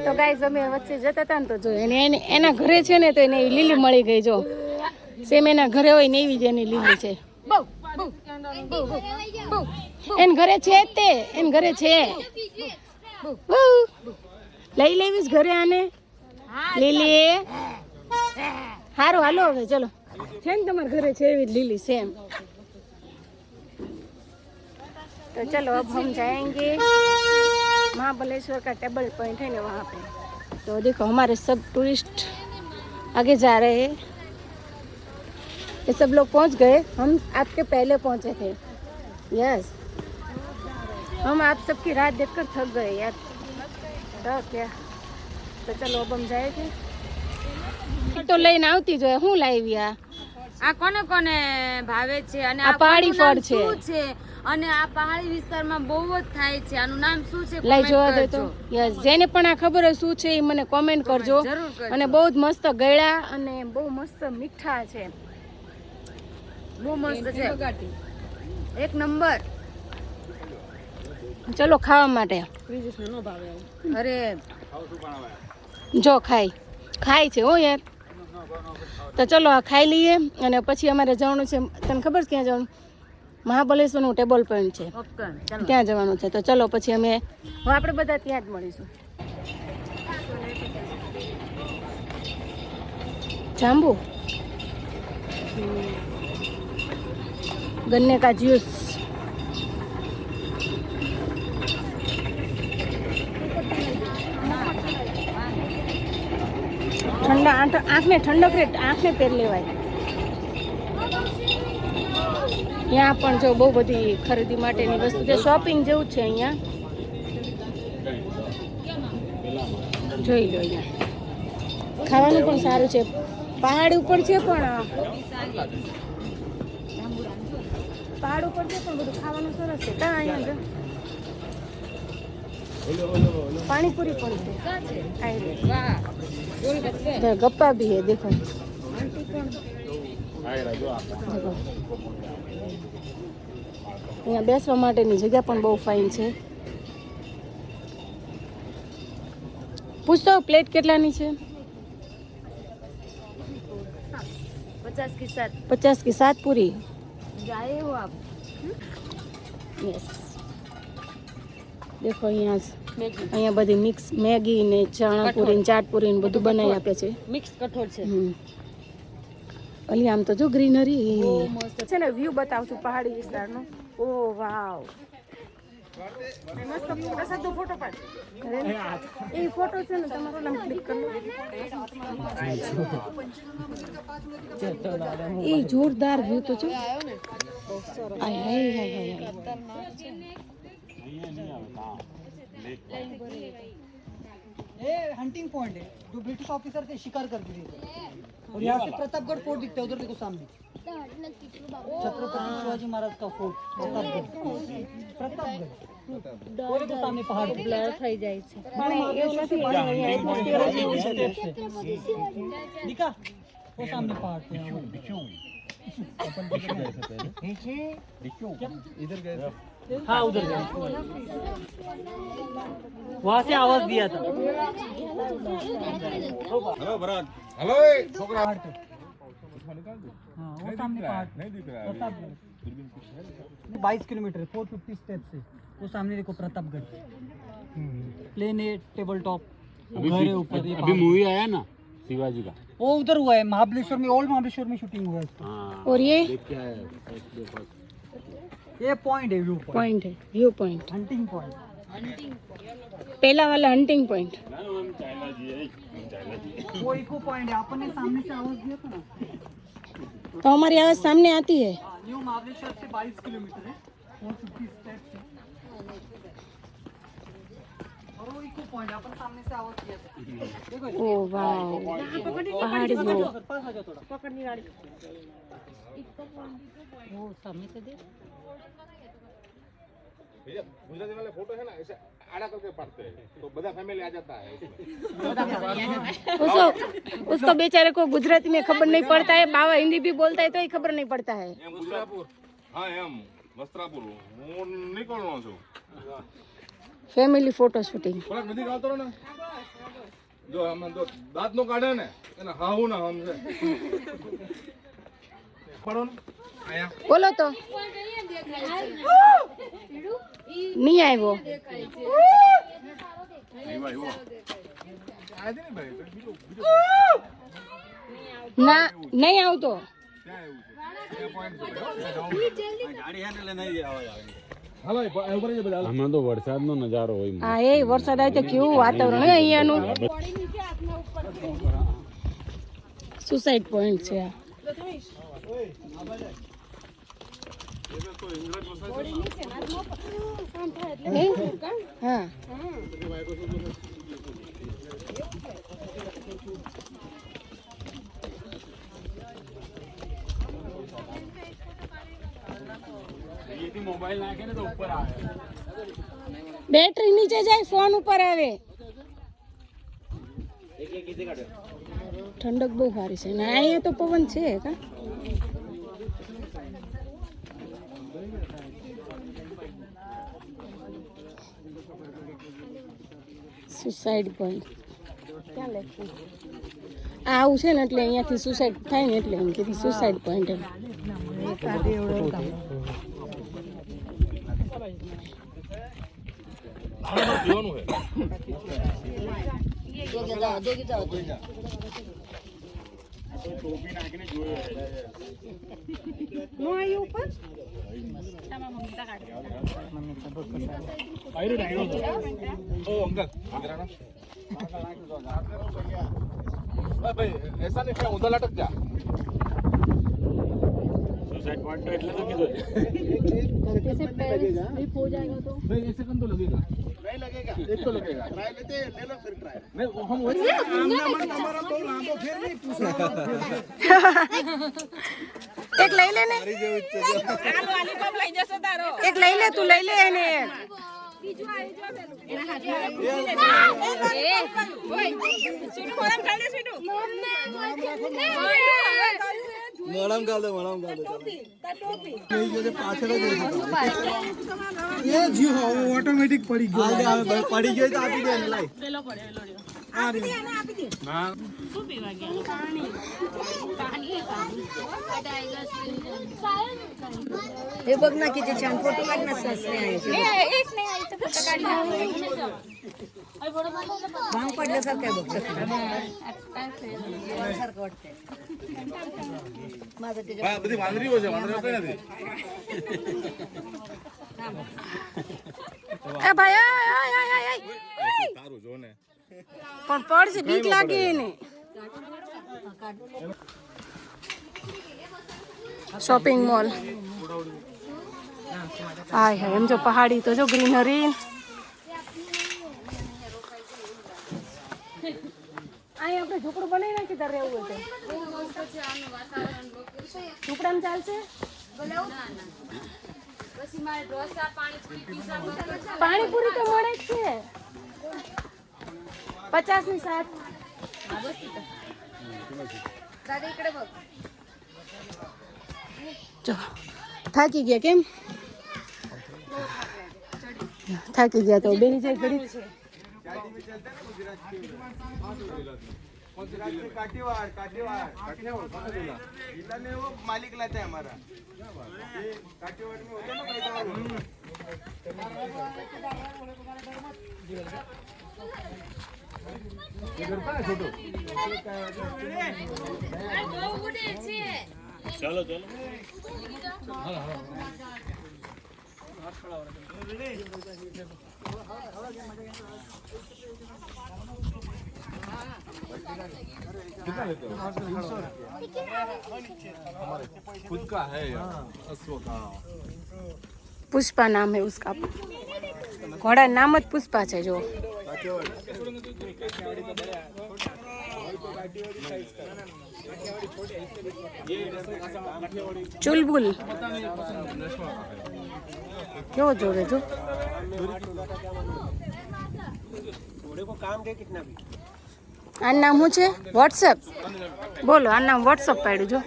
તો ગાઈસ અમે વચ્ચે જતા હતા ને તો જો એના ઘરે છે ને તો એને લીલી મળી ગઈ જો સેમ એના ઘરે હોય ને એવી જ એની લીલી છે એન ઘરે છે તે એન ઘરે છે લઈ લેવીશ ઘરે આને લીલી હારું હાલો હવે ચલો છે ને તમારા ઘરે છે એવી લીલી સેમ तो चलो अब हम जाएंगे महाबलेश्वर का टेबल पॉइंट है ना वहाँ पे तो देखो हमारे सब टूरिस्ट आगे जा रहे हैं ये सब लोग पहुँच गए हम आपके पहले पहुँचे थे यस हम आप सबकी रात देखकर थक गए यार तो क्या तो चलो अब हम जाएंगे तो લઈને આવતી જોઈએ હું લાવી આ કોને કોને ભાવે છે અને આ પહાડી ફળ છે શું છે અને આ પહાડી વિસ્તારમાં બહુ જ થાય છે આનું નામ શું છે લઈ જોવા દે તો યસ જેને પણ આ ખબર હોય શું છે એ મને કોમેન્ટ કરજો અને બહુ જ મસ્ત ગળ્યા અને બહુ મસ્ત મીઠા છે બહુ મસ્ત છે એક નંબર ચલો ખાવા માટે અરે જો ખાય છે હો યાર તો ચલો આ ખાઈ લઈએ અને પછી અમારે જવાનું છે તને ખબર છે ક્યાં જવાનું મહાબલેશ્વરનું ટેબલ પોઈન્ટ છે ત્યાં જવાનું છે તો ચલો પછી અમે આપણે બધા ત્યાં જ મળીશું જાંબુ गन्ने का जूस ठंडा आँख ने ठंडक रे आँख ने पेर लेवाय यहाँ पण जो बहु बधी खरीदी माटेनी वस्तु છે શોપિંગ જેવું છે અહીંયા જોઈ લો અહીંયા ખાવાનું પણ સારું છે પહાડ ઉપર છે પણ પહાડ ઉપર છે પણ બધું ખાવાનું સરસ છે ત્યાં અહીંયા पानीपुरी पण है गप्पा भी है देखो અહીંયા બેસવા માટેની જગ્યા પણ બહુ ફાઇન છે પૂછતો પ્લેટ કેટલાની છે 50 की 7 पूरी जाए हो आप यस देखो અહીંયા બધી મિક્સ મેગી ને ચણાપુરી ને ચાટપુરી ને બધું બનાવી આપે છે મિક્સ કઠોળ છે અલી આમ તો જો ગ્રીનરી છે ને વ્યૂ બતાવું છું પહાડી વિસ્તારનો ઓ વાવ મસ્ત પ્રસાદનો ફોટો પાડ એ ફોટો છે ને તમારો નામ ક્લિક કરી લો એ જોરદાર વ્યૂ તો છે ये हंटिंग पॉइंट है जो ब्रिटिश ऑफिसर थे शिकार करते थे और यहाँ से प्रतापगढ़ फोर्ट दिखता है उधर देखो सामने छत्रपति शिवाजी महाराज का फोर्ट प्रतापगढ़ वो देखो सामने पहाड़ બ્લર થઈ જાય છે दिखा वो सामने पहाड़ थे इधर गए थे हाँ उधर गए वहाँ से आवाज दिया था हेलो भरत हेलो छोकरा हाँ वो सामने पहाड़ नहीं दिख रहा है प्रतापगढ़ 22 किलोमीटर 450 स्टेप से वो सामने देखो प्रतापगढ़ प्लेन है टेबल टॉप घर है ऊपर अभी मूवी आया ना शिवाजी का वो उधर हुआ है महाबलेश्वर में ओल्ड महाबलेश्वर में शूटिंग हुआ है इसका। और ये ये पॉइंट है व्यू पॉइंट है व्यू पॉइंट हंटिंग पॉइंट पहला वाला हंटिंग पॉइंट वो इको पॉइंट है अपन ने सामने से आवाज दिया था ना तो हमारी आवाज सामने आती है न्यू महाबलेश्वर से 22 किलोमीटर है 450 स्टेप से और वो इको पॉइंट अपन सामने से आवाज दिया था देखो ओ वाव पहाड़ी व्यू पास आ जाओ थोड़ा પકડની ગાડી वो सामने से देख भैया गुजराती वाले फोटो है ना ऐसे आड़ा करके पड़ते हैं तो बड़ा फैमिली आ जाता है उसको बेचारे को गुजराती में खबर नहीं पड़ता है बाबा हिंदी भी बोलता है तो ही खबर नहीं पड़ता है वस्त्रापुर हाँ एम वस्त्रापुर હું નીકળવાનો છું ફેમિલી ફોટો શૂટિંગ થોડાક નજીક આવતો રહો ને જો આમાં તો દાંત નો કાઢે ને એને હાવું ના હમ છે પડો ને આયા બોલો તો નહીં આવ્યો આ દે ને ભાઈ બીજો ના નહીં આવતો ક્યાં એવું છે હાલો ઉપર જ બધા હમણાં તો વરસાદનો નજારો હોય હા એ વરસાદ આવે તો કેવું વાતાવરણ હોય અહીંયાનું સુસાઇડ પોઈન્ટ છે આ હા મોબાઈલ નાખે ને તો ઉપર આવે બેટરી નીચે જાય ફોન ઉપર આવે ઠંડક બહુ સારી છે ને અહીંયા તો પવન છે કા સુસાઇડ પોઈન્ટ ક્યાં લખ્યું આવું છે ને એટલે અહીંયાથી સુસાઇડ થાય ને એટલે એમ કીધી સુસાઇડ પોઈન્ટ એમ પીવાનું છે ટોપી નાખીને જોયો નો આવ્યું ઉપર ओ अंकल इधर आना भाई ऐसा नहीं क्या उधर लटक जा સુસાઇડ પોઈન્ટ તો એટલે તો કીધું कैसे पैर स्लिप हो जाएगा तो भाई एक सेकंड तो लगेगा नहीं लगेगा एक तो लगेगा ट्राई लेते ले लो फिर ट्राई मैं हम वही हमारा तो लांबो फिर नहीं पूछा એક લઈ લે ને એક લઈ લે તું લઈ લે એને મણમ ગાલ દો પાછળ એ જીઓ ઓટોમેટિક પડી ગયો પડી ગયો તો આપી દે ને લાઈ પેલો આપી દે ના શું પીવા ગયા हे बघ ना किती छान फोटो काढ ना सासरे आहे एक नाही आई तर फोटो काढला भांग पडल्यासारखं आहे बघ सारखं वाटतंय माझं त्याच्या बધી વાંદરી હોય છે વાંદરા કઈ નથી એ ભાઈ આય આય આય આય તારું જો ને પણ પડશે બીક લાગે એને શોપિંગ મોલ હાય હાય એમ જો પહાડી તો જો ગ્રીનરી અહીં આપણે ઝૂંપડું બનાવી નાખી તારે રહેવું હોય તો ઝૂંપડામાં ચાલશે પછી મારે ઢોસા પાણીપુરી પીઝા પાણીપુરી તો મળે જ છે 50 ની 7 દાદા इकडे बघ જો થાકી ગયા કેમ થાકી ગયા તો બેની જાય ઘડી काठीवाड़ जिला में वो मालिक लाता है हमारा काठीवाड़ में होता है ना ચલો ચલો खुद का है यार अश्व का पुष्पा नाम है उसका घोड़ा नाम જ પુષ્પા છે જો ચુલબુલ કેવો જોવે જો આ નામ શું છે વોટ્સએપ બોલો આ નામ વોટ્સએપ પાડ્યું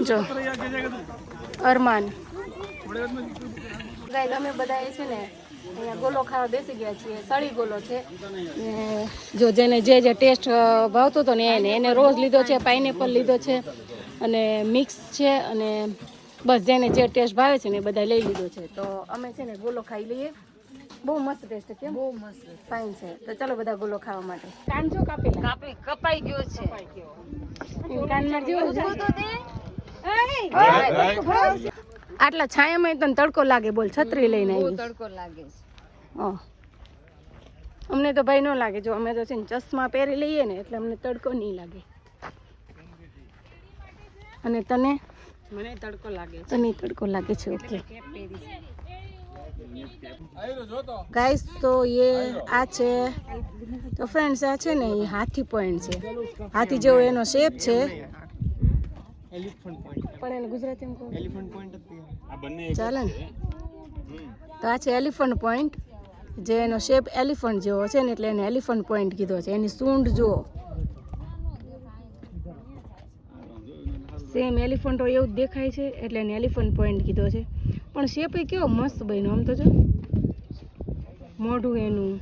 જો જો અરમાન ગાઈસ અમે બધા એ છે ને અહીંયા ગોલો ખાવા બેસી ગયા છીએ. સળી ગોલો છે ને જો જેને જે ટેસ્ટ ભાવતો હતો ને એને રોઝ લીધો છે, પાઇનેપલ લીધો છે અને મિક્સ છે અને બસ જેને જે ટેસ્ટ ભાવે છે ને એ બધા લઈ લીધો છે. તો અમે છે ને ગોલો ખાઈ લઈએ. બહુ મસ્ત ટેસ્ટ છે. બહુ મસ્ત ફાઇન છે. તો ચાલો બધા ગોલો ખાવા માટે. કાંજો કપાઈ ગયો છે. કાનમાં જેવું આટલા છાયામાં તને તડકો લાગે. બોલ છત્રી લઈને આવી. તડકો લાગે છે. અમને તો ભાઈ ન લાગે. જો અમે તો છે ને ચશ્મા પહેરી લઈએ ને એટલે અમને તડકો નહીં લાગે. અને તને? મને તડકો લાગે છે. તને તડકો લાગે છે. ઓકે ગાઈસ, તો આ છે તો ફ્રેન્ડ્સ, આ છે ને એ હાથી પોઈન્ટ છે. હાથી જેવો એનો શેપ છે પણ એને ગુજરાતીમાં કહું એલિફન્ટ પોઈન્ટ ચાલે ને. તો આ છે એલિફન્ટ પોઈન્ટ, જે એનો શેપ એલિફન્ટ જેવો છે ને એટલે એને એલિફન્ટ પોઈન્ટ કીધો છે. એની સૂંઢ જુઓ, સેમ એલિફન્ટ હોય એવું જ દેખાય છે એટલે એને એલિફન્ટ પોઈન્ટ કીધો છે. પણ શેપ એ કેવો મસ્ત બન્યો. આમ તો જો મોઢું એનું.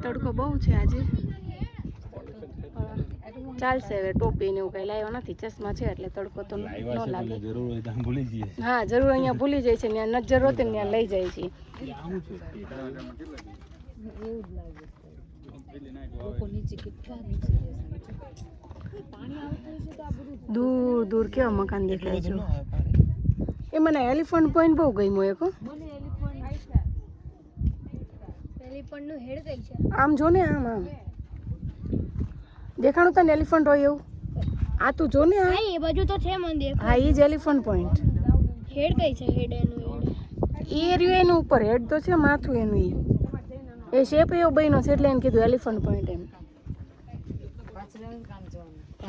તડકો બહુ છે આજે. ચાલશે હવે. ટોપી ને એવું કઈ લાવ્યો નથી. ચશ્મા છે એટલે તડકો તો ન લાગે. હા, જરૂર અહીંયા ભૂલી જાય છે. ત્યાં નજર હોતે ને ત્યાં લઈ જાય છે. દૂર દૂર કેવા મકાન દેખાય છે. એ મને એલિફન્ટ પોઈન્ટ બહુ ગમ્યો. એક આમ જો ને, આમ આમ દેખાણું તને એલિફન્ટ હોય એવું. આ તું જો ને, એ બાજુ તો છે મંદિર. હા, એ જ એલિફન્ટ પોઈન્ટ. હેડ કઈ છે? હેડ એનું એ રહ્યું એનું ઉપર. હેડ તો છે, માથું એનું. એ શેપ એવો બન્યો છે એટલે એને કીધું એલિફન્ટ પોઈન્ટ એમ.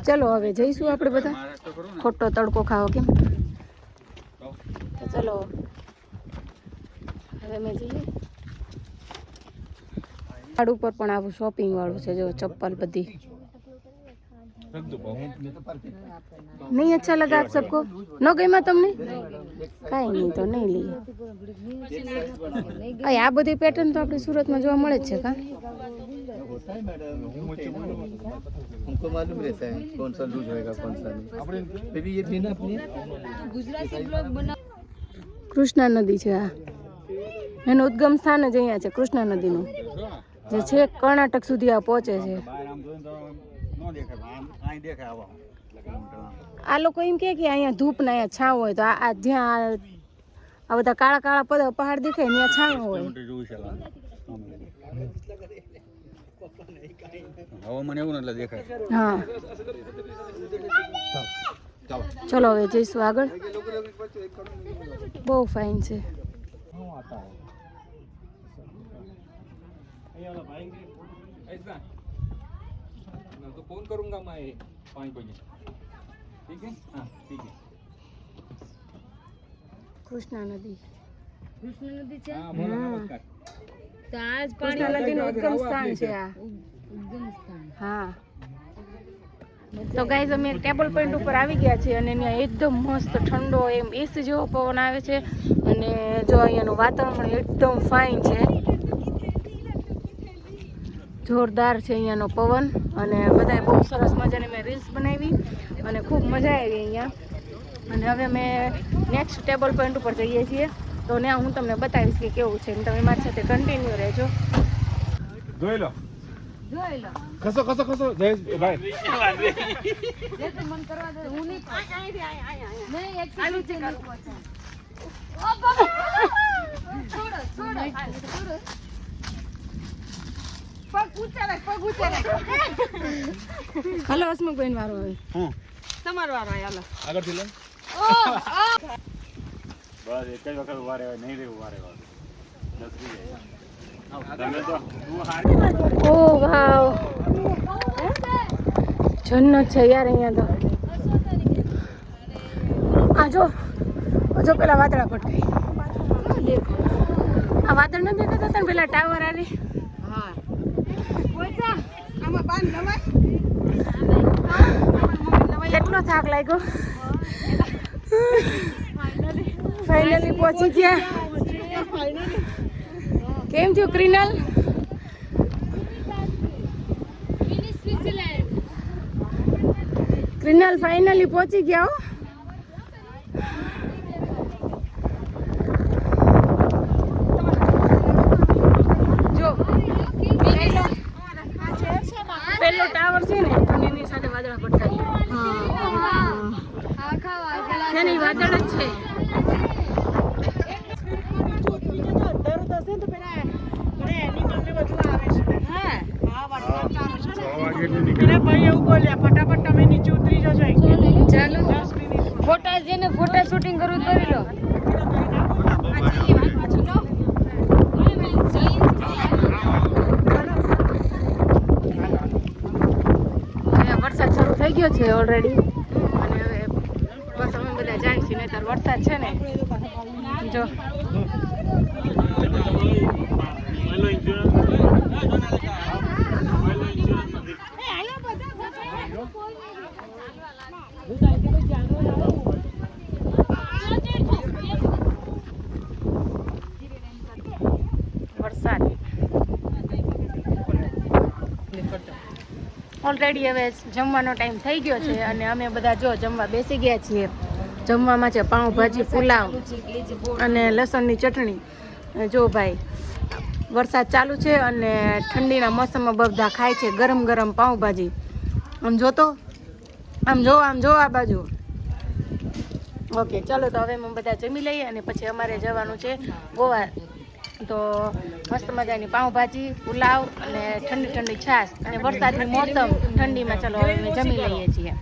ચલો હવે જઈશું આપણે બધા ખોટો તડકો ખાવો કેમ. તો ચલો હવે મેં જઈએ. ઝાડ ઉપર પણ આવું શોપિંગ વાળું છે. જો ચપ્પલ બધી. नहीं अच्छा लगा आप सबको? न गई मैं तुमने कहीं नहीं तो नहीं ली. આ બધી પેટર્ન તો આપણી સુરતમાં જોવા મળે જ છે. કા हमको मालूम रहता है कौन सा लूज होएगा कौन सा नहीं. बेबी ये भी ना अपनी ગુજરાતી બ્લોગ બનાવ. કૃષ્ણા નદી છે. આ એનું ઉદ્ગમ સ્થાન જ અહીંયા છે. કૃષ્ણા નદીનું જે છે કર્ણાટક સુધી આ પહોંચે છે. આ લોકો એમ કે અહીંયા ધૂપ ને અહીંયા છાંવ હોય તો આ જ્યાં આ બધા કાળા કાળા પહાડ દેખાય ત્યાં છાંવ હોય. હવામાન એવું એટલે દેખાય. હા, ચલો હવે જઈશું આગળ. બહુ ફાઇન છે. तो फोन करूंगा मैं 5 बजे. ठीक है? हाँ ठीक है. કૃષ્ણા નદી. કૃષ્ણ નદી છે. हाँ बोलो नमस्कार. તો આજ કૃષ્ણા નદીનું ઉદ્ગમ સ્થાન છે આ. ઉદ્ગમ સ્થાન. હા, તો ગાઈઝ અમે ટેબલ પોઈન્ટ ઉપર આવી ગયા છીએ અને ત્યાં એકદમ મસ્ત ઠંડો એમ એસી જેવો પવન આવે છે. અને જો અહીંયાનું વાતાવરણ એકદમ ફાઇન છે. જોરદાર છે અહીંયાનો પવન. અને બધાએ બહુ સરસ મજાની મેં રીલ્સ બનાવી અને ખૂબ મજા આવી અહીંયા. અને હવે અમે નેક્સ્ટ ટેબલ પોઈન્ટ ઉપર જઈએ છીએ. તો ત્યાં હું તમને બતાવીશ કે કેવું છે. તમે મારી સાથે કન્ટિન્યુ રહેજો. જોઈ લો. જોઈ લો. ખસો ખસો ખસો જયેશ ભાઈ. જે તો મન કરવા દે. હું નહીં નહીં એક ચાલુ છે કરું. ઓ બાબા છોડો છોડો છોડો. પગ ઊંચા રાખ, પગ ઊંચા રાખ. હાલો હસમુખભાઈ વારો હવે. તમારો વારો હાલો. આગળથી લે. બસ એક જ વખત ઉભા રહેવાય. નહીં રહેવું ઉભા રહેવાનું. નસરી જાય. તમે તો તું હારી. ઓ વાવ, જન્નત છે યાર અહીંયા તો. આ જો જો પેલા વાદળા પટકાય. આ વાદળ ન દેખાતા તને પેલા ટાવર આરે. હા. આમાં બાંધ નવાય. કેટલો થાક લાગ્યો. ફાઇનલી પહોંચી ગયા. કેમ થયું ક્રિનલ? ક્રિનલ ફાઇનલી પહોંચી ગયા હો. જો પેલો ટાવર છે ને એની સાથે વાદળા પડતા છે ને, વાદળ જ છે. ચાલો ફોટા જેને ફોટા શૂટિંગ કરવું કરી લો. વરસાદ શરૂ થઈ ગયો છે ઓલરેડી અને હવે બસ અમે બધા જાય છીએ, નહીંતર વરસાદ છે ને જો વરસાદ ઓલરેડી હવે જમવાનો ટાઈમ થઈ ગયો છે અને અમે બધા જો જમવા બેસી ગયા છીએ. જમવામાં છે પાઉંભાજી, પુલાવ અને લસણની ચટણી. જો ભાઈ વરસાદ ચાલુ છે અને ઠંડીના મોસમમાં બધા ખાય છે ગરમ ગરમ પાઉંભાજી. આમ જોતો, આમ જો આ બાજુ. ઓકે ચાલો તો હવે અમે બધા જમી લઈએ અને પછી અમારે જવાનું છે ગોવા. તો મસ્ત મજાની પાઉંભાજી, પુલાવ અને ઠંડી ઠંડી છાશ અને વરસાદની મોસમ ઠંડીમાં ચાલો હવે અમે જમી લઈએ છીએ.